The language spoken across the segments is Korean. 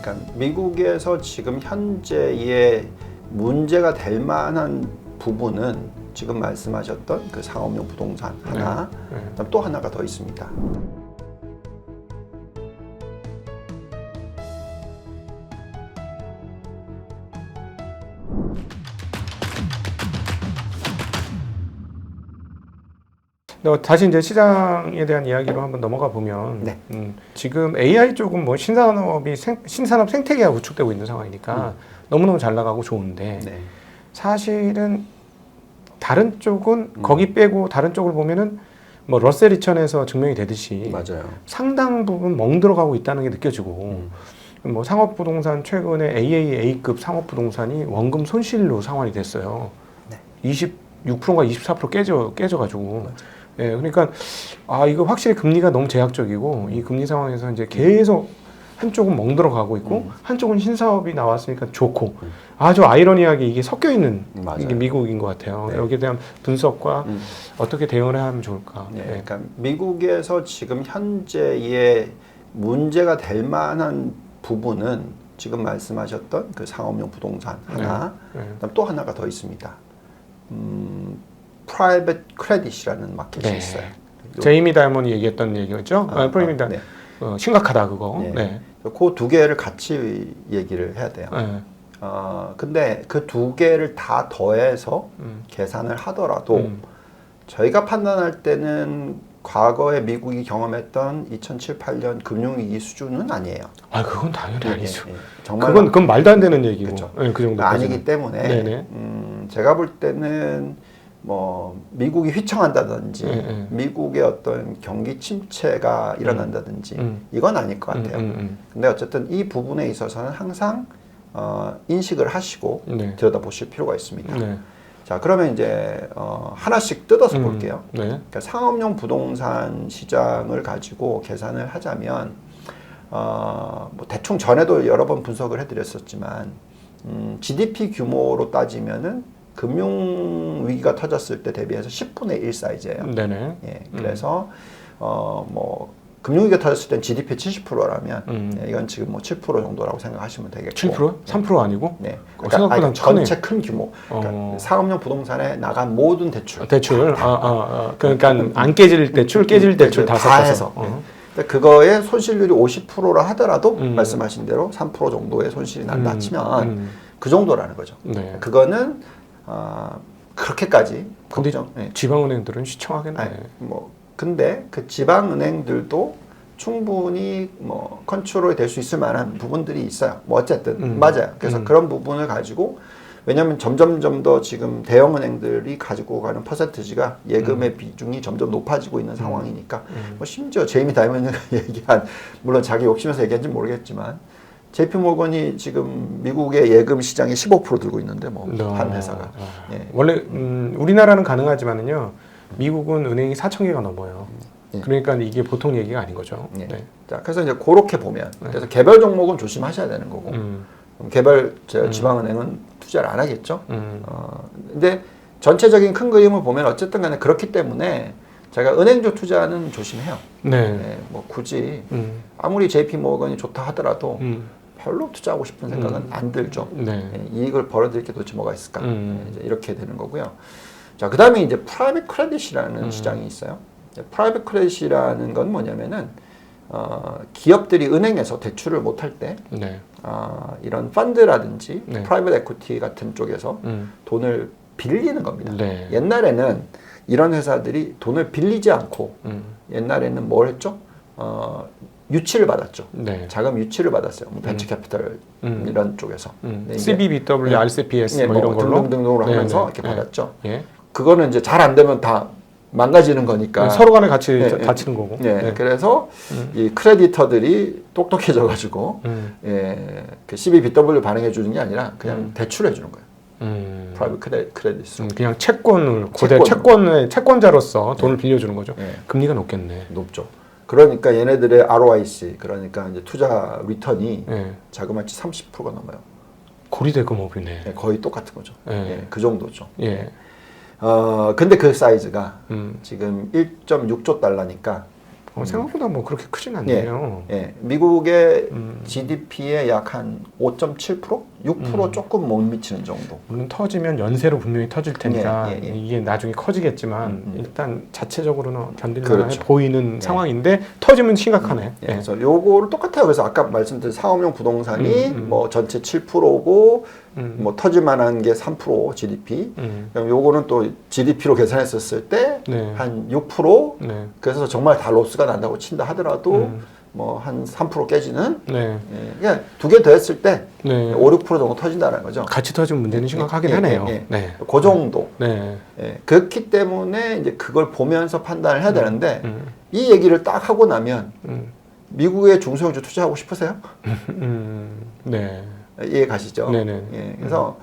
그러니까 미국에서 지금 현재의 문제가 될 만한 부분은 지금 말씀하셨던 그 상업용 부동산 하나, 그다음 또 하나가 더 있습니다. 다시 이제 시장에 대한 이야기로 한번 넘어가 보면 네. 지금 AI 쪽은 뭐 신산업 생태계가 구축되고 있는 상황이니까 너무너무 잘 나가고 좋은데 네. 사실은 다른 쪽은 거기 빼고 다른 쪽을 보면은 뭐 러셀 2000에서 증명이 되듯이 맞아요. 상당 부분 멍들어가고 있다는 게 느껴지고 뭐 상업부동산 최근에 AAA급 상업부동산이 원금 손실로 상환이 됐어요. 네. 26%인가 24% 깨져가지고. 예, 그러니까 이거 확실히 금리가 너무 제약적이고 이 금리 상황에서 이제 계속 한쪽은 멍들어가고 있고 한쪽은 신사업이 나왔으니까 좋고 아주 아이러니하게 이게 섞여 있는 이게 미국인 것 같아요. 네. 여기에 대한 분석과 어떻게 대응을 하면 좋을까. 네. 그러니까 미국에서 지금 현재의 문제가 될 만한 부분은 지금 말씀하셨던 그 상업용 부동산 하나, 그다음 또 하나가 더 있습니다. 프라이빗 크레딧이라는 마켓이 있어요. 제이미 다이먼이 얘기했던 얘기였죠. 프라이빗 네. 심각하다 그거. 네. 네. 그 두 개를 같이 얘기를 해야 돼요. 근데 그 두 개를 다 더해서 계산을 하더라도 저희가 판단할 때는 과거에 미국이 경험했던 2007, 8년 금융위기 수준은 아니에요. 그건 당연히 아니죠. 정말 그건 말도 안 되는 얘기고. 그렇죠. 그 정도 아니기 때문에 제가 볼 때는 뭐 미국이 휘청한다든지 미국의 어떤 경기 침체가 일어난다든지 이건 아닐 것 같아요. 근데 어쨌든 이 부분에 있어서는 항상 인식을 하시고 들여다보실 필요가 있습니다. 자, 그러면 이제 하나씩 뜯어서 볼게요. 그러니까 상업용 부동산 시장을 가지고 계산을 하자면 뭐 대충 전에도 여러 번 분석을 해드렸었지만 GDP 규모로 따지면은 금융 위기가 터졌을 때 대비해서 10분의 1 사이즈예요. 네네. 예, 그래서 뭐 금융 위기가 터졌을 땐 GDP 70%라면 이건 지금 뭐 7% 정도라고 생각하시면 되겠고. 7%? 3% 아니고? 네. 생각보다 전체 큰 규모. 그러니까 상업용 부동산에 나간 모든 대출. 그러니까 안 깨질 대출, 깨질 대출 다 해서. 그거의 손실률이 50%라 하더라도 말씀하신 대로 3% 정도의 손실이 난다 치면 그 정도라는 거죠. 네. 그거는 그렇게까지 근데 걱정. 지방은행들은 시청하겠네. 근데 그 지방은행들도 충분히 뭐 컨트롤이 될 수 있을 만한 부분들이 있어요. 뭐 어쨌든 맞아요. 그래서 그런 부분을 가지고 왜냐하면 점점 더 지금 대형은행들이 가지고 가는 퍼센티지가 예금의 비중이 점점 높아지고 있는 상황이니까 뭐 심지어 제이미 다이먼이 얘기한 물론 자기 욕심에서 얘기한지 모르겠지만 JP 모건이 지금 미국의 예금 시장에 15% 들고 있는데 뭐 한 회사가 원래 우리나라는 가능하지만은요 미국은 은행이 4천 개가 넘어요. 그러니까 이게 보통 얘기가 아닌 거죠. 자, 그래서 이제 그렇게 보면 그래서 개별 종목은 조심하셔야 되는 거고 개별 지방은행은 투자를 안 하겠죠. 근데 전체적인 큰 그림을 보면 어쨌든 간에 그렇기 때문에 제가 은행주 투자는 조심해요. 뭐 굳이 아무리 JP 모건이 좋다 하더라도 별로 투자하고 싶은 생각은 안 들죠. 이익을 벌어들일 게 도대체 뭐가 있을까? 이제 이렇게 되는 거고요. 자, 그 다음에 이제 프라이빗 크레딧이라는 시장이 있어요. 프라이빗 크레딧이라는 건 뭐냐면은 기업들이 은행에서 대출을 못 할 때 이런 펀드라든지 프라이빗 에퀴티 같은 쪽에서 돈을 빌리는 겁니다. 옛날에는 이런 회사들이 돈을 빌리지 않고 옛날에는 뭘 했죠? 유치를 받았죠. 자금 유치를 받았어요. 뭐 벤처 캐피털 이런 쪽에서. CBBW, RCPS 뭐 이런 걸로 등등으로 하면서 이렇게 받았죠. 그거는 이제 잘 안 되면 다 망가지는 거니까 서로 간에 같이 다치는 거고. 그래서 이 크레디터들이 똑똑해져가지고 그 CBBW 반응해 주는 게 아니라 그냥 대출해 주는 거예요. 프라이빗 크레딧으로. 그냥 채권을 채권자로서 돈을 빌려주는 거죠. 금리가 높겠네. 높죠. 그러니까 얘네들의 ROIC 그러니까 이제 투자 리턴이 자그마치 30%가 넘어요. 고리대금업이네. 거의 똑같은 거죠. 그 정도죠. 근데 그 사이즈가 지금 1.6조 달러니까 생각보다 뭐 그렇게 크진 않네요. 예, 미국의 GDP의 약 한 5.7%? 6% 조금 못 미치는 정도. 물론 터지면 연쇄로 분명히 터질 테니까 이게 나중에 커지겠지만 일단 자체적으로는 견딜 만해 그렇죠. 보이는 상황인데 터지면 심각하네. 그래서 요거를 똑같아요. 그래서 아까 말씀드린 상업용 부동산이 뭐 전체 7%고 뭐 터질 만한 게 3% GDP. 그럼 요거는 또 GDP로 계산했었을 때 한 6%. 그래서 정말 다 로스가 난다고 친다 하더라도 뭐 한 3% 깨지는. 그냥 두 개 더 했을 때 5, 6% 정도 터진다는 거죠. 같이 터지면 문제는 심각하긴 하네요. 그 정도. 네. 그렇기 때문에 이제 그걸 보면서 판단을 해야 되는데 이 얘기를 딱 하고 나면 미국의 중소형주 투자하고 싶으세요? 네. 이해 가시죠? 네네. 예, 그래서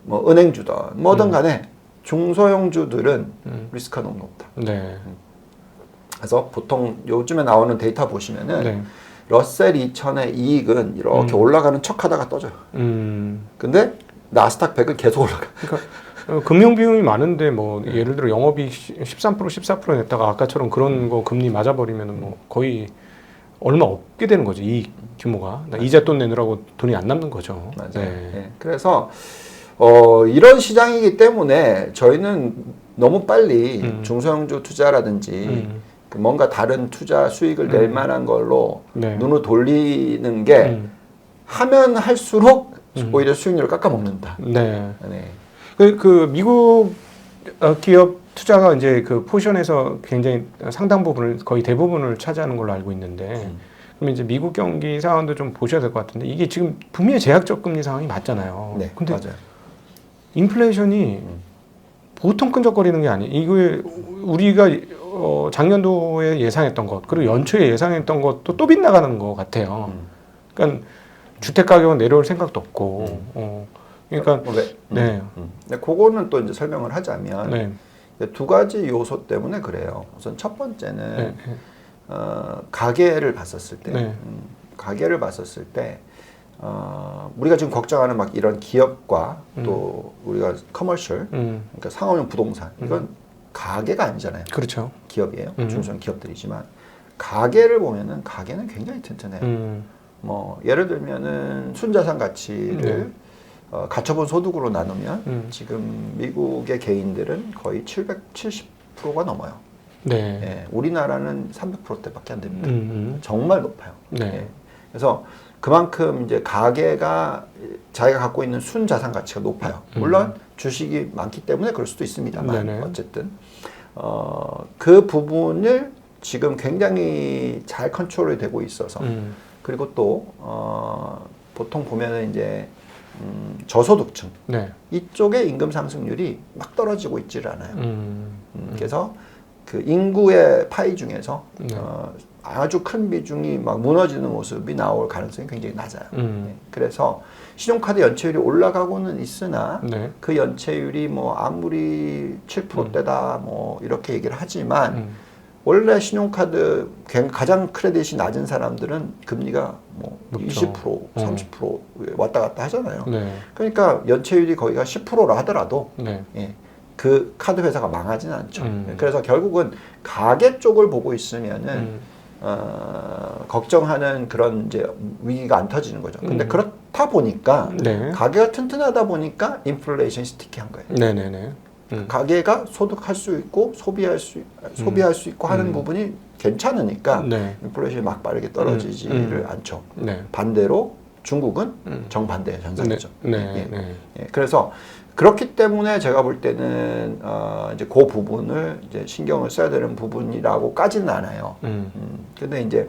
뭐 은행주든 뭐든 간에 중소형주들은 리스크가 너무 높다. 네. 그래서 보통 요즘에 나오는 데이터 보시면은 네. 러셀 2000의 이익은 이렇게 올라가는 척 하다가 떠져요. 근데 나스닥 100은 계속 올라가. 그러니까 금융 비용이 많은데 뭐 예를 들어 영업이익 13% 14% 냈다가 아까처럼 그런 거 금리 맞아버리면은 뭐 거의 얼마 없게 되는 거죠. 이익 규모가. 이자 돈 내느라고 돈이 안 남는 거죠. 맞아요. 네. 그래서 이런 시장이기 때문에 저희는 너무 빨리 중소형주 투자라든지 뭔가 다른 투자 수익을 낼 만한 걸로 눈을 돌리는 게 하면 할수록 오히려 수익률을 깎아먹는다. 네. 그 미국 기업 투자가 이제 그 포션에서 굉장히 상당 부분을 거의 대부분을 차지하는 걸로 알고 있는데 그럼 이제 미국 경기 상황도 좀 보셔야 될 것 같은데 이게 지금 분명히 제약적 금리 상황이 맞잖아요. 네, 근데 맞아요. 인플레이션이 보통 끈적거리는 게 아니에요. 이거 우리가 작년도에 예상했던 것 그리고 연초에 예상했던 것도 또 빗나가는 것 같아요. 그러니까 주택 가격은 내려올 생각도 없고. 그러니까 네. 그거는 또 이제 설명을 하자면 두 가지 요소 때문에 그래요. 우선 첫 번째는 가계를 봤었을 때, 가계를 봤었을 때 우리가 지금 걱정하는 막 이런 기업과 또 우리가 커머셜, 그러니까 상업용 부동산 이건 가계가 아니잖아요. 그렇죠. 기업이에요. 중소형 기업들이지만 가계를 보면은 가계는 굉장히 튼튼해요. 뭐 예를 들면은 순자산 가치를 가처분 소득으로 나누면 지금 미국의 개인들은 거의 770%가 넘어요. 예, 우리나라는 300%대밖에 안 됩니다. 정말 높아요. 예, 그래서 그만큼 이제 가계가 자기가 갖고 있는 순자산 가치가 높아요. 물론 주식이 많기 때문에 그럴 수도 있습니다만 어쨌든 그 부분을 지금 굉장히 잘 컨트롤이 되고 있어서 그리고 또 보통 보면은 이제 저소득층 이쪽의 임금 상승률이 막 떨어지고 있지를 않아요. 그래서 그 인구의 파이 중에서 아주 큰 비중이 막 무너지는 모습이 나올 가능성이 굉장히 낮아요. 그래서 신용카드 연체율이 올라가고는 있으나 그 연체율이 뭐 아무리 7%대다 뭐 이렇게 얘기를 하지만 원래 신용카드 가장 크레딧이 낮은 사람들은 금리가 뭐 20%, 30% 왔다 갔다 하잖아요. 그러니까 연체율이 거기가 10%라 하더라도 예, 그 카드 회사가 망하진 않죠. 그래서 결국은 가계 쪽을 보고 있으면은 걱정하는 그런 이제 위기가 안 터지는 거죠. 근데 그렇다 보니까 가계가 튼튼하다 보니까 인플레이션이 스티키한 거예요. 가계가 소득할 수 있고 소비할 수 있고 하는 부분이 괜찮으니까 인플레이션이 막 빠르게 떨어지지를 않죠. 반대로 중국은 정반대의 현상이죠. 그래서 그렇기 때문에 제가 볼 때는 이제 그 부분을 이제 신경을 써야 되는 부분이라고까지는 않아요. 근데 이제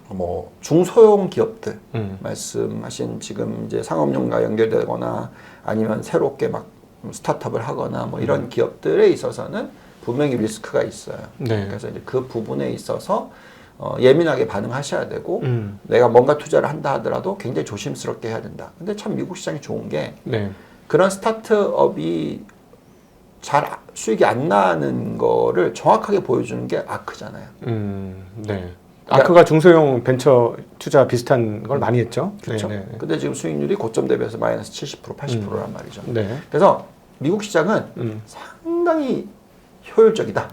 뭐 중소형 기업들 말씀하신 지금 이제 상업용과 연결되거나 아니면 새롭게 막 스타트업을 하거나 뭐 이런 기업들에 있어서는 분명히 리스크가 있어요. 그래서 이제 그 부분에 있어서 예민하게 반응하셔야 되고 내가 뭔가 투자를 한다 하더라도 굉장히 조심스럽게 해야 된다. 근데 참 미국 시장이 좋은 게 그런 스타트업이 잘 수익이 안 나는 거를 정확하게 보여주는 게 아크잖아요. 아크가 중소형 벤처 투자 비슷한 걸 많이 했죠. 그렇죠. 근데 지금 수익률이 고점 대비해서 마이너스 70%, 80%란 말이죠. 그래서 미국 시장은 상당히 효율적이다,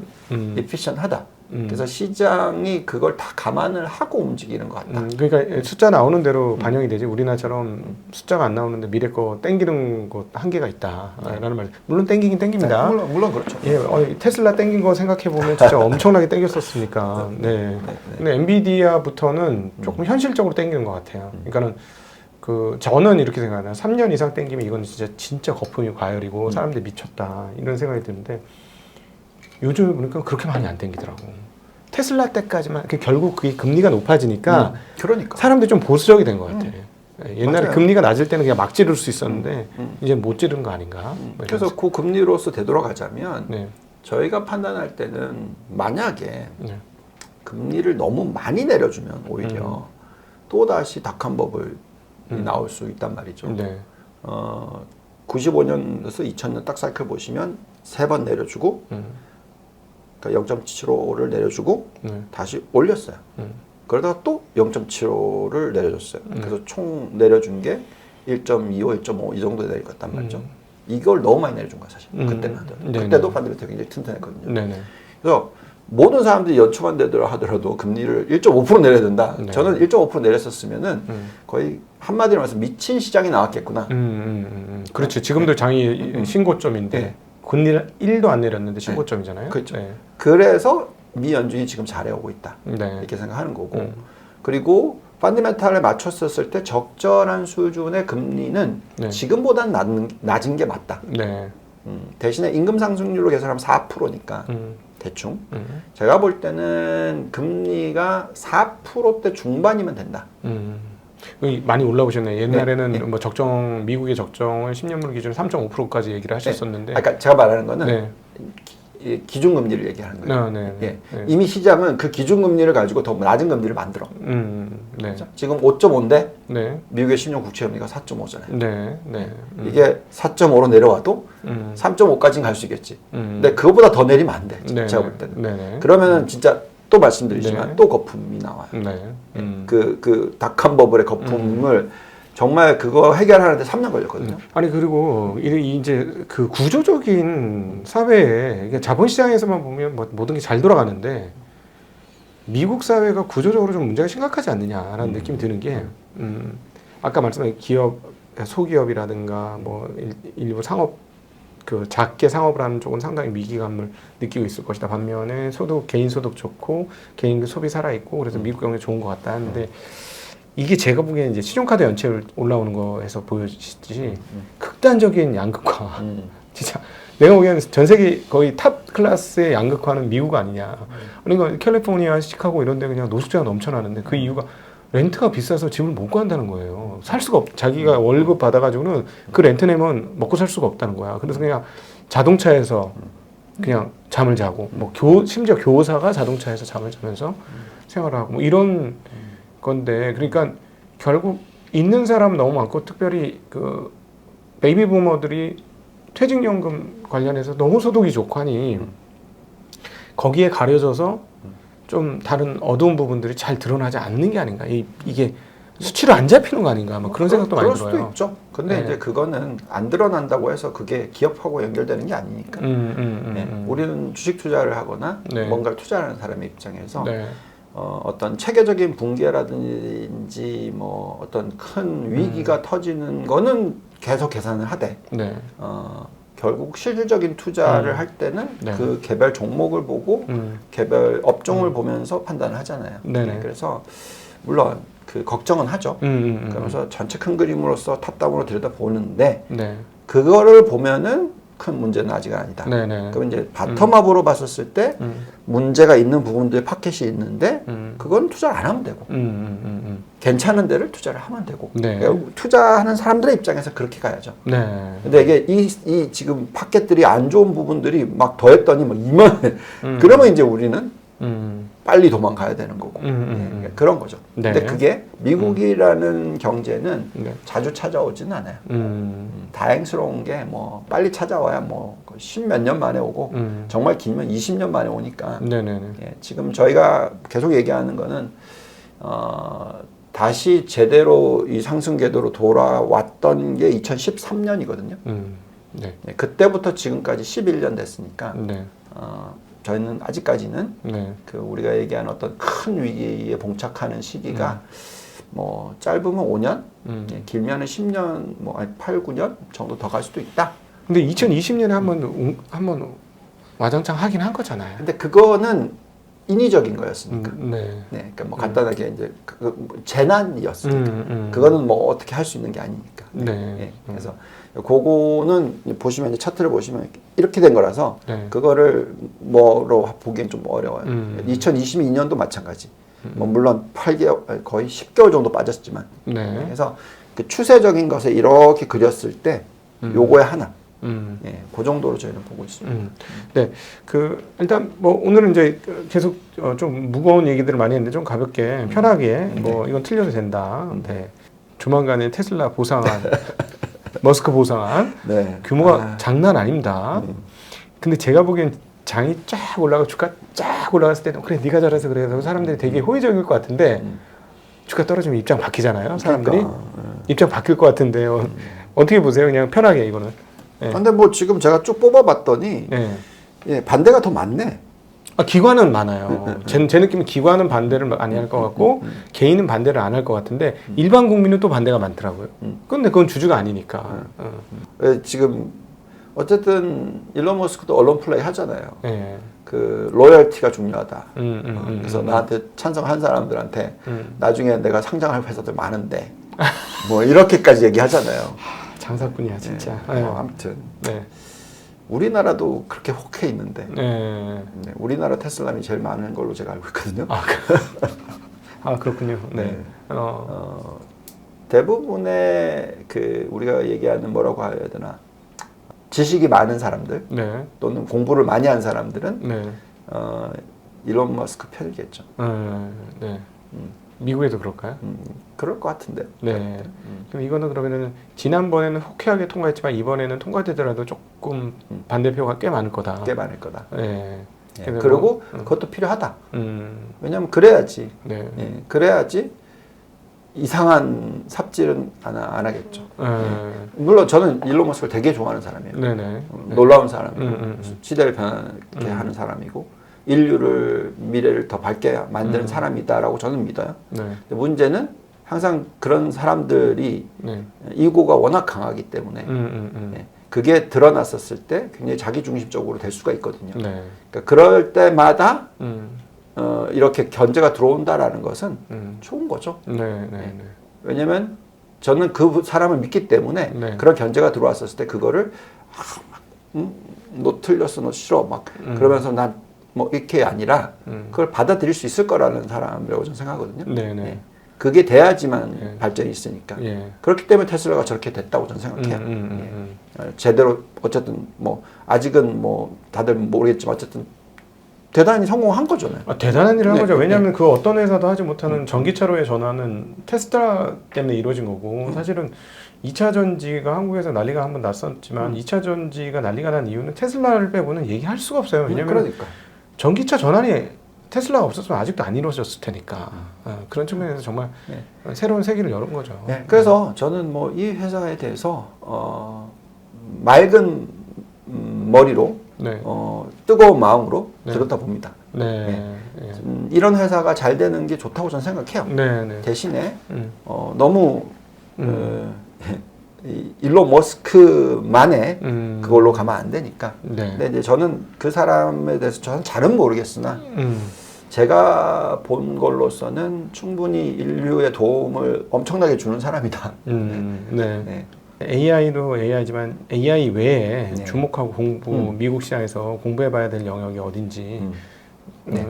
에피션하다. 그래서 시장이 그걸 다 감안을 하고 움직이는 것 같다. 그러니까 숫자 나오는 대로 반영이 되지 우리나라처럼 숫자가 안 나오는데 미래 거 땡기는 것 한계가 있다라는 말. 물론 땡기긴 땡깁니다. 네, 물론 그렇죠. 예, 테슬라 땡긴 거 생각해 보면 진짜 엄청나게 땡겼었으니까. 네. 근데 엔비디아부터는 조금 현실적으로 땡기는 것 같아요. 그러니까는 저는 이렇게 생각해요. 3년 이상 땡기면 이건 진짜 거품이 과열이고 사람들이 미쳤다 이런 생각이 드는데 요즘 보니까 그렇게 많이 안 땡기더라고. 테슬라 때까지만 결국 그게 금리가 높아지니까 그러니까 사람들이 좀 보수적이 된 것 같아. 옛날에 맞아요. 금리가 낮을 때는 그냥 막 지를 수 있었는데 이제 못 지른 거 아닌가? 뭐 그래서 그 금리로서 되돌아가자면 네. 저희가 판단할 때는 만약에 네. 금리를 너무 많이 내려주면 오히려 또 다시 닥한 버블이 나올 수 있단 말이죠. 네. 95년에서 2000년 딱 사이클 보시면 3번 내려주고 그러니까 0.75를 내려주고 다시 올렸어요. 그러다가 또 0.75를 내려줬어요. 그래서 총 내려준 게 1.25, 1.5 이 정도 내렸단 말이죠. 이걸 너무 많이 내려준 거야 사실. 그때만 하더라도. 그때도 반대로 굉장히 튼튼했거든요. 네네. 그래서 모든 사람들이 연초만 되더라 하더라도 금리를 1.5% 내려야 된다. 네. 저는 1.5% 내렸었으면은 거의 한마디로 말해서 미친 시장이 나왔겠구나. 그렇지. 지금도 장이 신고점인데 네. 금리를 1도 안 내렸는데 신고점이잖아요. 그렇죠. 네. 그래서 미 연준이 지금 잘해오고 있다. 네. 이렇게 생각하는 거고. 그리고 펀더멘탈에 맞췄었을 때 적절한 수준의 금리는 네. 지금보다는 낮은 게 맞다. 네. 대신에 임금 상승률로 계산하면 4%니까 대충. 제가 볼 때는 금리가 4%대 중반이면 된다. 많이 올라오셨네요. 옛날에는 네. 뭐 미국의 적정을 10년물 기준 3.5%까지 얘기를 하셨었는데. 그러니까 제가 말하는 거는 네. 기준금리를 얘기하는 거예요. 네. 예. 이미 시장은 그 기준금리를 가지고 더 낮은 금리를 만들어. 네. 그렇죠? 지금 5.5인데 네. 미국의 10년 국채금리가 4.5잖아요. 네. 네. 이게 4.5로 내려와도 3.5까지는 갈 수 있겠지. 근데 그거보다 더 내리면 안 돼. 네. 제가 볼 때는. 네. 그러면은 진짜 또 말씀드리지만 네. 또 거품이 나와요. 네. 그 닥한 버블의 거품을 정말 그거 해결하는데 3년 걸렸거든요. 아니 그리고 이제 그 구조적인 사회에 이게 자본시장에서만 보면 뭐 모든 게 잘 돌아가는데 미국 사회가 구조적으로 좀 문제가 심각하지 않느냐라는 느낌이 드는 게 아까 말씀하신 소기업이라든가 뭐 일부 상업 작게 상업을 하는 쪽은 상당히 위기감을 느끼고 있을 것이다. 반면에 개인 소득 좋고 개인 소비 살아 있고 그래서 미국 경제 좋은 것 같다 하는데. 이게 제가 보기에는 이제 신용카드 연체율 올라오는 거에서 보여지듯이 극단적인 양극화. 진짜 내가 보기에는 전 세계 거의 탑 클래스의 양극화는 미국 아니냐. 그러니까 캘리포니아, 시카고 이런 데 그냥 노숙자가 넘쳐나는데 그 이유가 렌트가 비싸서 집을 못 구한다는 거예요. 살 수가 자기가 월급 받아가지고는 그 렌트 내면 먹고 살 수가 없다는 거야. 그래서 그냥 자동차에서 그냥 잠을 자고 뭐 심지어 교사가 자동차에서 잠을 자면서 생활을 하고 뭐 이런 건데 그러니까 결국 있는 사람 너무 많고 특별히 그 베이비 부머들이 퇴직연금 관련해서 너무 소득이 좋고 하니 거기에 가려져서 좀 다른 어두운 부분들이 잘 드러나지 않는 게 아닌가. 이게 수치로 안 잡히는 거 아닌가. 뭐 그런 생각도 많이 들어요. 그럴 수도 있죠. 근데 네. 이제 그거는 안 드러난다고 해서 그게 기업하고 연결되는 게 아니니까. 우리는 주식 투자를 하거나 네. 뭔가를 투자하는 사람의 입장에서 네. 어떤 체계적인 붕괴라든지 뭐 어떤 큰 위기가 터지는 거는 계속 계산을 하되 네. 결국 실질적인 투자를 할 때는 네. 그 개별 종목을 보고 개별 업종을 보면서 판단을 하잖아요. 네네. 그래서 물론 그 걱정은 하죠. 그러면서 전체 큰 그림으로서 탑다운으로 들여다보는데 네. 그거를 보면은 큰 문제는 아직 아니다. 네네. 그럼 이제 바텀업으로 봤었을 때 문제가 있는 부분들의 파켓이 있는데 그건 투자를 안 하면 되고 괜찮은 데를 투자를 하면 되고 네. 그러니까 투자하는 사람들의 입장에서 그렇게 가야죠. 네. 근데 이게 이 지금 파켓들이 안 좋은 부분들이 막 더했더니 뭐 이만 그러면 이제 우리는 빨리 도망가야 되는 거고 네, 그런 거죠. 네. 근데 그게 미국이라는 경제는 네. 자주 찾아오지는 않아요. 다행스러운 게 뭐 빨리 찾아와야 뭐 10몇 년 만에 오고 정말 길면 20년 만에 오니까 네네네. 예, 지금 저희가 계속 얘기하는 거는 다시 제대로 이 상승 궤도로 돌아왔던 게 2013년이거든요. 네. 예, 그때부터 지금까지 11년 됐으니까 네. 저희는 아직까지는 네. 그 우리가 얘기하는 어떤 큰 위기에 봉착하는 시기가 뭐 짧으면 5년, 예, 길면은 10년, 뭐 8, 9년 정도 더 갈 수도 있다. 근데 2020년에 한번 와장창 하긴 한 거잖아요. 근데 그거는 인위적인 거였으니까. 네. 네, 그러니까 뭐 간단하게 이제 뭐 재난이었으니까. 그거는 뭐 어떻게 할 수 있는 게 아니니까. 네. 예, 그래서 그거는 보시면 이제 차트를 보시면 이렇게 된 거라서 네. 그거를 뭐로 보기엔 좀 어려워요. 2022년도 마찬가지. 뭐 물론 8개월 거의 10개월 정도 빠졌지만. 네. 그래서 그 추세적인 것을 이렇게 그렸을 때 요거에 하나. 예, 그 정도로 저희는 보고 있습니다. 네, 그 일단 뭐 오늘은 이제 계속 좀 무거운 얘기들을 많이 했는데 좀 가볍게 편하게 뭐 이건 틀려도 된다. 네. 조만간에 테슬라 보상안, 머스크 보상안 네. 규모가 장난 아닙니다. 근데 제가 보기엔 장이 쫙 올라가 주가 쫙 올라갔을 때는 그래 네가 잘해서 그래서 사람들이 되게 호의적일 것 같은데 주가 떨어지면 입장 바뀌잖아요. 사람들이 그러니까, 입장 바뀔 것 같은데요. 어떻게 보세요? 그냥 편하게 이거는. 네. 근데 뭐 지금 제가 쭉 뽑아봤더니 네. 예, 반대가 더 많네. 아, 기관은 많아요. 제 느낌은 기관은 반대를 많이 할 것 같고 개인은 반대를 안 할 것 같은데 일반 국민은 또 반대가 많더라고요. 근데 그건 주주가 아니니까. 예, 지금 어쨌든 일론 머스크도 언론 플레이 하잖아요. 네. 그 로열티가 중요하다. 그래서 나한테 찬성한 사람들한테 나중에 내가 상장할 회사들 많은데 뭐 이렇게까지 얘기하잖아요. 장사꾼이야 진짜. 네. 아무튼 네. 우리나라도 그렇게 혹해 있는데 네. 네, 우리나라 테슬라이 제일 많은 걸로 제가 알고 있거든요. 아 그렇군요. 네. 네. 대부분의 그 우리가 얘기하는 뭐라고 해야 되나 지식이 많은 사람들 네. 또는 공부를 많이 한 사람들은 네. 일론 머스크 편이겠죠. 네. 미국에도 그럴까요? 그럴 것 같은데. 네. 그럼 이거는 그러면은 지난번에는 호쾌하게 통과했지만 이번에는 통과되더라도 조금 반대표가 꽤 많을 거다. 꽤 많을 거다. 네. 예, 그리고 그것도 필요하다. 음. 왜냐하면 그래야지. 네. 예, 그래야지 이상한 삽질은 안 하겠죠. 물론 저는 일론 머스크를 되게 좋아하는 사람이에요. 네네. 놀라운 사람이고 시대를 변하게 하는 사람이고 인류를 미래를 더 밝게 만드는 사람이다라고 저는 믿어요. 네. 근데 문제는 항상 그런 사람들이 네. 이고가 워낙 강하기 때문에 예, 그게 드러났었을 때 굉장히 자기중심적으로 될 수가 있거든요. 네. 그러니까 그럴 때마다 이렇게 견제가 들어온다라는 것은 좋은 거죠. 네. 왜냐면 저는 그 사람을 믿기 때문에 네. 그런 견제가 들어왔었을 때 그거를 너 틀렸어, 너 싫어 막 그러면서 난 뭐 이렇게 아니라 그걸 받아들일 수 있을 거라는 사람이라고 저는 생각하거든요. 네네. 예. 그게 돼야지만 발전이 있으니까. 예. 그렇기 때문에 테슬라가 저렇게 됐다고 저는 생각해요. 예. 제대로 어쨌든 뭐 아직은 뭐 다들 모르겠지만 어쨌든 대단히 성공한 거잖아요. 대단한 일을 한 네, 거죠. 왜냐하면 네. 그 어떤 회사도 하지 못하는 전기차로의 전환은 테슬라 때문에 이루어진 거고 사실은 2차 전지가 한국에서 난리가 한번 났었지만 2차 전지가 난리가 난 이유는 테슬라를 빼고는 얘기할 수가 없어요. 왜냐하면 그러니까. 전기차 전환이 테슬라가 없었으면 아직도 안 이루어졌을 테니까 그런 측면에서 정말 새로운 세계를 열은 거죠. 네, 그래서 저는 뭐 이 회사에 대해서 맑은 머리로 네. 뜨거운 마음으로 네. 들여다봅니다. 네. 이런 회사가 잘 되는 게 좋다고 저는 생각해요. 네. 대신에 너무 이 일론 머스크만의 그걸로 가면 안 되니까. 네. 근데 이제 저는 그 사람에 대해서 저는 잘은 모르겠으나 제가 본 걸로서는 충분히 인류에 도움을 엄청나게 주는 사람이다. 네. AI도 AI지만 AI 외에 네. 주목하고 미국 시장에서 공부해봐야 될 영역이 어딘지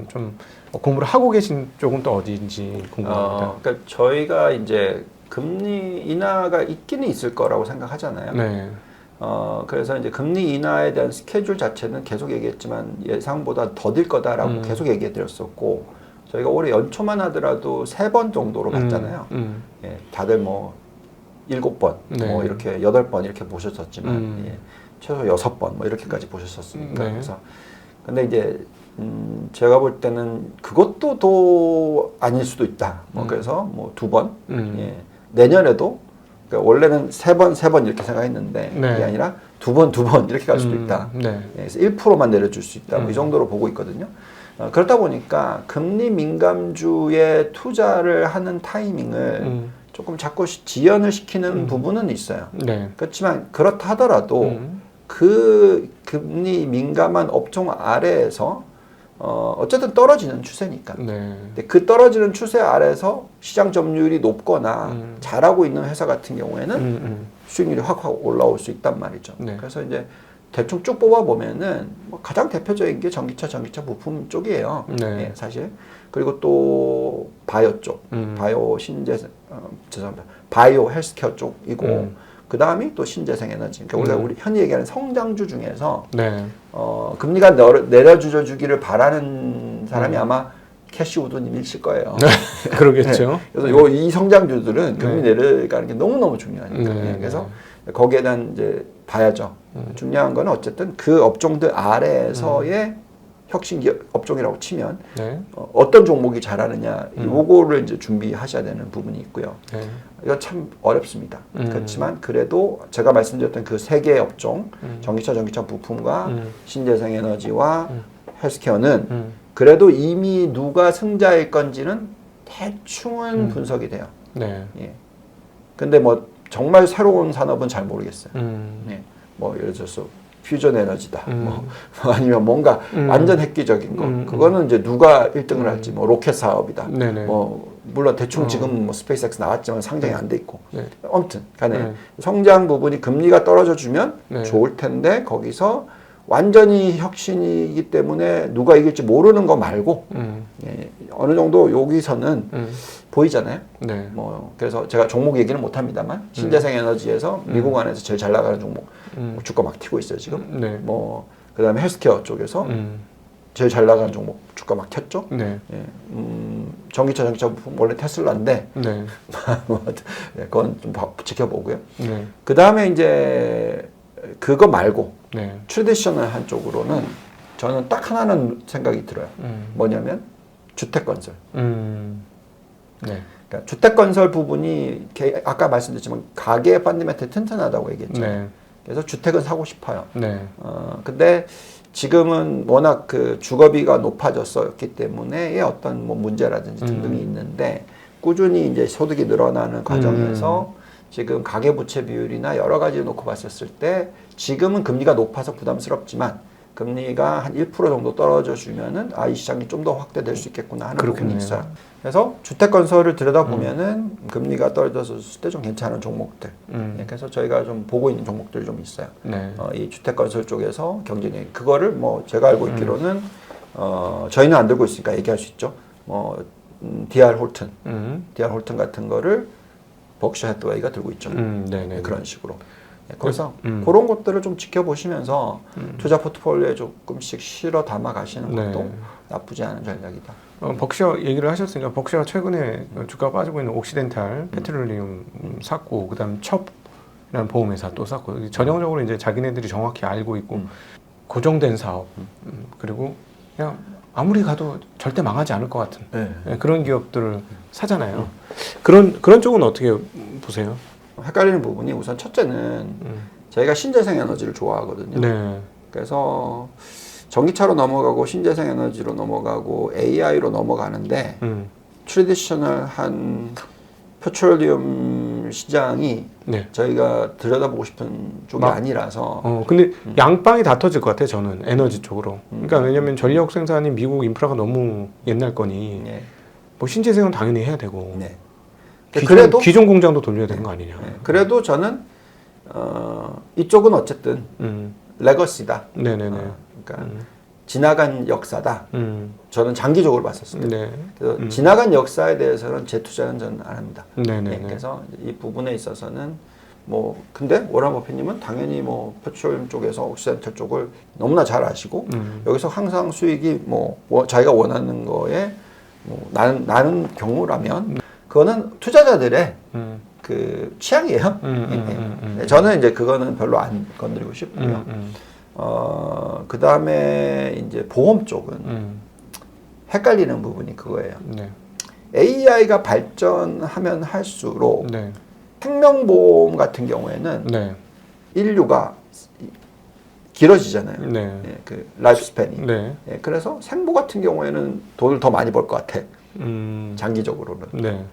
좀 공부를 하고 계신 쪽은 또 어디인지 궁금합니다. 그러니까 저희가 이제 금리 인하가 있기는 있을 거라고 생각하잖아요. 네. 그래서 이제 금리 인하에 대한 스케줄 자체는 계속 얘기했지만 예상보다 더딜 거다라고 계속 얘기해 드렸었고 저희가 올해 연초만 하더라도 3번 정도로 갔잖아요. 예, 다들 뭐 7번, 네. 뭐 이렇게 8번 이렇게 보셨었지만 예, 최소 6번 뭐 이렇게까지 보셨었으니까 네. 그래서 근데 이제 제가 볼 때는 그것도 더 아닐 수도 있다. 뭐 그래서 뭐 2번, 예, 내년에도 그러니까 원래는 세 번 이렇게 생각했는데 네. 그게 아니라 두 번 이렇게 갈 수도 있다. 네. 그래서 1%만 내려줄 수 있다. 뭐 이 정도로 보고 있거든요. 그러다 보니까 금리 민감주에 투자를 하는 타이밍을 조금 자꾸 지연을 시키는 부분은 있어요. 네. 그렇지만 그렇다 하더라도 그 금리 민감한 업종 아래에서 어쨌든 떨어지는 추세니까. 네. 근데 그 떨어지는 추세 아래에서 시장 점유율이 높거나 잘하고 있는 회사 같은 경우에는 수익률이 확 올라올 수 있단 말이죠. 네. 그래서 이제 대충 쭉 뽑아보면은 뭐 가장 대표적인 게 전기차 부품 쪽이에요. 네. 예, 사실. 그리고 또 바이오 쪽, 바이오 죄송합니다. 바이오 헬스케어 쪽이고, 그 다음이 또 신재생 에너지. 그러니까 우리가 흔히 얘기하는 성장주 중에서 네. 금리가 내려주기를 바라는 사람이 아마 캐시우드님이실 거예요. 그러겠죠. 네. 그래서 이 성장주들은 금리 내려가는 게 너무너무 중요하니까. 네. 그래서 거기에 대한 이제 봐야죠. 중요한 건 어쨌든 그 업종들 아래에서의 혁신 기업 업종이라고 치면 네. 어떤 종목이 잘하느냐 요거를 이제 준비하셔야 되는 부분이 있고요. 네. 이거 참 어렵습니다. 그렇지만 그래도 제가 말씀드렸던 그 세 개의 업종, 전기차 부품과 신재생에너지와 헬스케어는 그래도 이미 누가 승자일 건지는 대충은 분석이 돼요. 네. 예. 근데 뭐 정말 새로운 산업은 잘 모르겠어요. 예. 뭐 예를 들어서 퓨전 에너지다. 뭐 아니면 뭔가 완전 획기적인 거. 그거는 이제 누가 1등을 할지 뭐 로켓 사업이다. 네네. 뭐 물론 대충 지금 뭐 스페이스X 나왔지만 상장이 안 돼 있고. 네. 아무튼 간에 성장 부분이 금리가 떨어져 주면 네. 좋을 텐데 거기서 완전히 혁신이기 때문에 누가 이길지 모르는 거 말고 예, 어느 정도 여기서는 보이잖아요. 네. 뭐 그래서 제가 종목 얘기는 못 합니다만 신재생 에너지에서 미국 안에서 제일 잘 나가는 종목 뭐 주가 막 튀고 있어요 지금. 네. 뭐 그다음에 헬스케어 쪽에서 제일 잘 나가는 종목 주가 막 튀었죠. 네. 예, 전기차 부품 원래 테슬라인데 네. 네, 그건 좀 지켜보고요. 네. 그 다음에 이제 그거 말고 네. 트레디셔널한 쪽으로는 저는 딱 하나는 생각이 들어요. 뭐냐면 주택 건설. 네. 그러니까 주택 건설 부분이 아까 말씀드렸지만 가계 펀드멘트 튼튼하다고 얘기했죠. 네. 그래서 주택은 사고 싶어요. 네. 근데 지금은 워낙 그 주거비가 높아졌었기 때문에 어떤 뭐 문제라든지 등등이 있는데 꾸준히 이제 소득이 늘어나는 과정에서 지금 가계부채 비율이나 여러 가지 놓고 봤었을 때 지금은 금리가 높아서 부담스럽지만 금리가 한 1% 정도 떨어져 주면은 이 시장이 좀 더 확대될 수 있겠구나 하는 부분이 있어요. 그래서 주택 건설을 들여다보면은 금리가 떨어졌을 때 좀 괜찮은 종목들. 네, 그래서 저희가 좀 보고 있는 종목들이 좀 있어요. 네. 이 주택 건설 쪽에서 경쟁력 그거를 뭐 제가 알고 있기로는 저희는 안 들고 있으니까 얘기할 수 있죠. 뭐 DR 홀튼 같은 거를 벅셔 해드웨이가 들고 있죠. 네네. 그런 식으로. 네, 그래서 그런 것들을 좀 지켜보시면서 투자 포트폴리오에 조금씩 실어 담아 가시는 것도 네. 나쁘지 않은 전략이다. 벅셔 얘기를 하셨으니까 벅셔가 최근에 주가가 빠지고 있는 옥시덴탈 페트롤리움 샀고 그다음 첩이라는 보험회사 또 샀고 전형적으로 이제 자기네들이 정확히 알고 있고 고정된 사업 그리고 그냥 아무리 가도 절대 망하지 않을 것 같은 네. 그런 기업들을 사잖아요. 그런 쪽은 어떻게 보세요? 헷갈리는 부분이 우선 첫째는 저희가 신재생 에너지를 좋아하거든요. 네. 그래서 전기차로 넘어가고 신재생 에너지로 넘어가고 AI로 넘어가는데 트레디셔널한 페트롤리움 시장이 네. 저희가 들여다보고 싶은 쪽이 아니라서 근데 양방이 다 터질 것 같아요. 저는 에너지 쪽으로. 그러니까 왜냐면 전력 생산이 미국 인프라가 너무 옛날 거니 네. 뭐 신재생은 당연히 해야 되고 네. 기존 공장도 돌려야 되는 거 아니냐. 네. 그래도 저는 이쪽은 어쨌든 레거시다. 네네네. 그러니까 지나간 역사다. 저는 장기적으로 봤었어요. 네. 그래서 지나간 역사에 대해서는 재투자는 저는 안 합니다. 네네네. 네, 그래서 이 부분에 있어서는 뭐 근데 워런 버핏님은 당연히 뭐 페트롤리움 쪽에서 옥시덴탈 쪽을 너무나 잘 아시고 여기서 항상 수익이 뭐 자기가 원하는 거에 뭐 나는 경우라면 그거는 투자자들의 그 취향이에요. 네, 저는 이제 그거는 별로 안 건드리고 싶고요. 그 다음에 이제 보험 쪽은 헷갈리는 부분이 그거예요. 네. AI가 발전하면 할수록 네. 생명보험 같은 경우에는 네. 인류가 길어지잖아요. 네. 예, 그 라이프 스팬이. 네. 예, 그래서 생보 같은 경우에는 돈을 더 많이 벌 것 같아. 음. 장기적으로는. 네.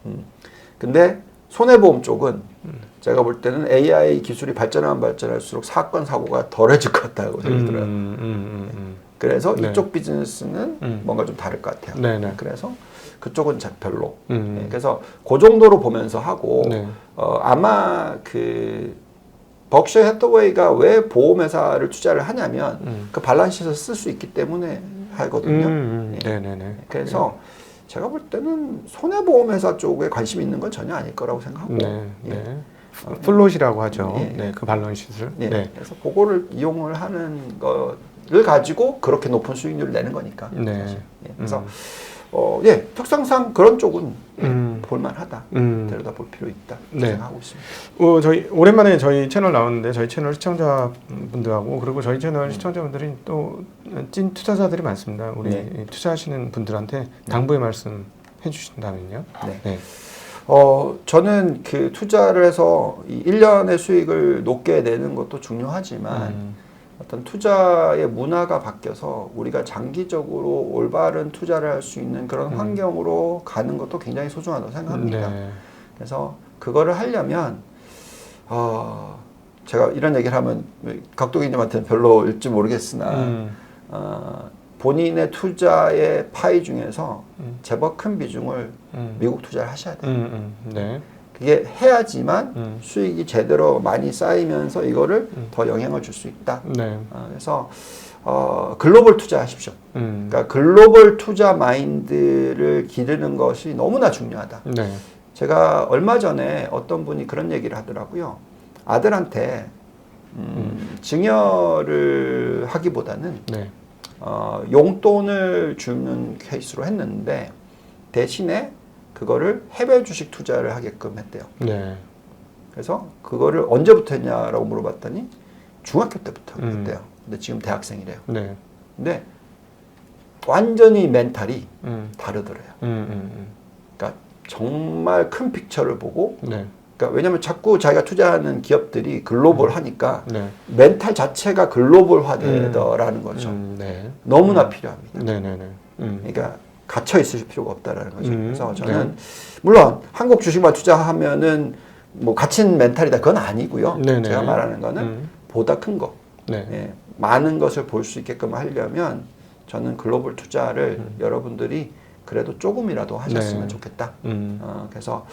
근데 손해보험 쪽은 제가 볼 때는 AI 기술이 발전하면 발전할수록 사건 사고가 덜해질 것 같다고 생각이 들어요. 그래서 네. 이쪽 비즈니스는 뭔가 좀 다를 것 같아요. 네네. 그래서 그쪽은 별로. 예, 그래서 그 정도로 보면서 하고 네. 아마 그 버크셔 해서웨이가 왜 보험회사를 투자를 하냐면 그 발란시에서 쓸 수 있기 때문에 하거든요. 예. 네네네. 그래서 제가 볼 때는 손해보험회사 쪽에 관심이 있는 건 전혀 아닐 거라고 생각하고. 네. 예. 네. 플롯이라고 하죠. 예. 네. 그 발론시를. 예. 네. 그래서 그거를 이용을 하는 거를 가지고 그렇게 높은 수익률을 내는 거니까. 네. 사실. 예. 그래서 예, 특성상 그런 쪽은 볼만하다. 음. 들여다볼 필요 있다. 네. 생각하고 있습니다. 저희 오랜만에 저희 채널 나왔는데 저희 채널 시청자분들하고 그리고 저희 채널 시청자분들이 또 찐 투자자들이 많습니다. 우리 네. 투자하시는 분들한테 당부의 말씀 해주신다면요. 네. 네. 저는 그 투자를 해서 이 1년의 수익을 높게 내는 것도 중요하지만 어떤 투자의 문화가 바뀌어서 우리가 장기적으로 올바른 투자를 할 수 있는 그런 환경으로 가는 것도 굉장히 소중하다고 생각합니다. 네. 그래서 그거를 하려면 제가 이런 얘기를 하면 각도기님한테는 별로일지 모르겠으나 본인의 투자의 파이 중에서 제법 큰 비중을 미국 투자를 하셔야 돼요. 네. 그게 해야지만 수익이 제대로 많이 쌓이면서 이거를 더 영향을 줄 수 있다. 네. 그래서 글로벌 투자하십시오. 그러니까 글로벌 투자 마인드를 기르는 것이 너무나 중요하다. 네. 제가 얼마 전에 어떤 분이 그런 얘기를 하더라고요. 아들한테 증여를 하기보다는 네. 용돈을 주는 케이스로 했는데 대신에 그거를 해외 주식 투자를 하게끔 했대요. 네. 그래서 그거를 언제부터 했냐라고 물어봤더니 중학교 때부터 했대요. 근데 지금 대학생이래요. 네. 근데 완전히 멘탈이 다르더래요. 그러니까 정말 큰 픽처를 보고 네. 그러니까 왜냐하면 자꾸 자기가 투자하는 기업들이 글로벌 하니까 네. 멘탈 자체가 글로벌화되더라는 거죠. 네. 너무나 필요합니다. 네네네. 그러니까 갇혀 있을 필요가 없다라는 거죠. 그래서 저는 네. 물론 한국 주식만 투자하면은 뭐 갇힌 멘탈이다 그건 아니고요. 네네. 제가 말하는 거는 보다 큰 거, 네. 예, 많은 것을 볼 수 있게끔 하려면 저는 글로벌 투자를 여러분들이 그래도 조금이라도 하셨으면 네. 좋겠다. 그래서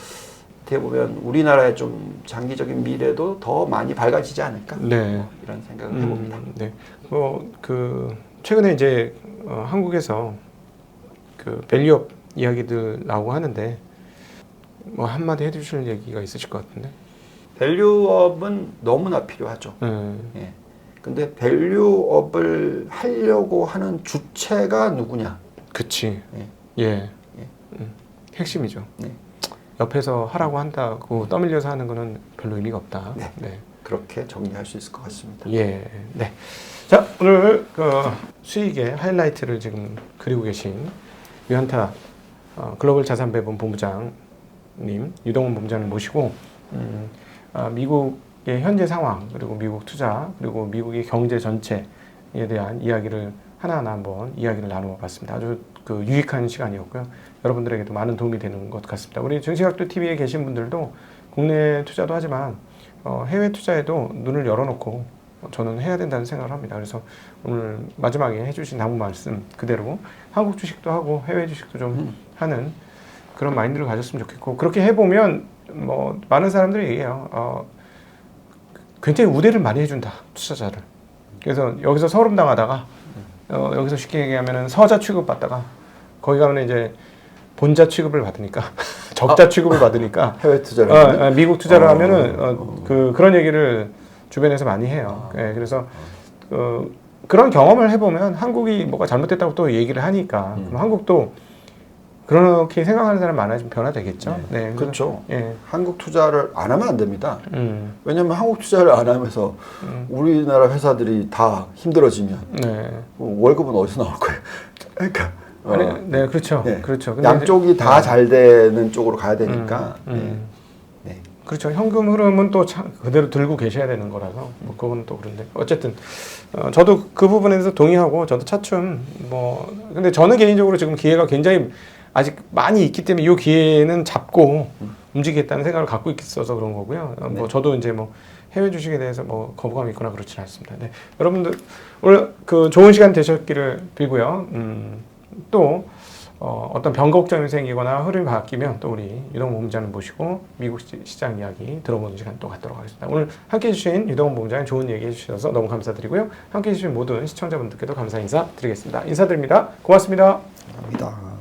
어떻게 보면 우리나라의 좀 장기적인 미래도 더 많이 밝아지지 않을까? 네. 이런 생각을 해봅니다. 네. 최근에 이제 한국에서 그 밸류업 이야기들 나오고 하는데 뭐 한마디 해주실 얘기가 있으실 것 같은데. 밸류업은 너무나 필요하죠. 예. 근데 밸류업을 하려고 하는 주체가 누구냐? 그치. 예. 예. 핵심이죠. 네. 옆에서 하라고 한다고 떠밀려서 하는 거는 별로 의미가 없다. 네. 네. 그렇게 정리할 수 있을 것 같습니다. 예. 네. 자, 오늘 그 수익의 하이라이트를 지금 그리고 계신 유한타 글로벌 자산배분 본부장님, 유동훈 본부장님 모시고 미국의 현재 상황, 그리고 미국 투자, 그리고 미국의 경제 전체에 대한 이야기를 하나하나 한번 이야기를 나누어 봤습니다. 아주 그 유익한 시간이었고요. 여러분들에게도 많은 도움이 되는 것 같습니다. 우리 증시각도 TV에 계신 분들도 국내 투자도 하지만 해외 투자에도 눈을 열어놓고 저는 해야 된다는 생각을 합니다. 그래서 오늘 마지막에 해주신 당부 말씀 그대로 한국 주식도 하고 해외 주식도 좀 하는 그런 마인드를 가졌으면 좋겠고, 그렇게 해보면 뭐 많은 사람들이 얘기해요. 굉장히 우대를 많이 해준다, 투자자를. 그래서 여기서 서름 당하다가 여기서 쉽게 얘기하면 서자 취급받다가 거기 가면 이제 본자 취급을 받으니까 적자 취급을 받으니까 해외 투자를 미국 투자를 하면은 그런 얘기를 주변에서 많이 해요. 예, 그래서 그런 경험을 해보면 한국이 뭐가 잘못됐다고 또 얘기를 하니까 그럼 한국도 그렇게 생각하는 사람 많아지면 변화되겠죠. 네. 네, 그렇죠. 예. 한국 투자를 안 하면 안 됩니다. 왜냐하면 한국 투자를 안 하면서 우리나라 회사들이 다 힘들어지면 네. 월급은 어디서 나올 거예요? 그러니까 네, 그렇죠. 네. 그렇죠. 근데 양쪽이 다 잘 되는 쪽으로 가야 되니까. 네. 그렇죠. 현금 흐름은 또 그대로 들고 계셔야 되는 거라서 뭐 그건 또 그런데 어쨌든 저도 그 부분에서 동의하고 저도 차츰 뭐 근데 저는 개인적으로 지금 기회가 굉장히 아직 많이 있기 때문에 이 기회는 잡고 움직이겠다는 생각을 갖고 있어서 그런 거고요. 뭐 저도 이제 뭐 해외 주식에 대해서 뭐 거부감이 있거나 그렇지는 않습니다. 네. 여러분들 오늘 그 좋은 시간 되셨기를 빌고요. 또 어떤 변곡점이 생기거나 흐름이 바뀌면 또 우리 유동훈 본부장님 모시고 미국 시장 이야기 들어보는 시간 또 갖도록 하겠습니다. 오늘 함께해 주신 유동훈 본부장님 좋은 얘기 해주셔서 너무 감사드리고요. 함께해 주신 모든 시청자분들께도 감사 인사 드리겠습니다. 인사드립니다. 고맙습니다. 감사합니다.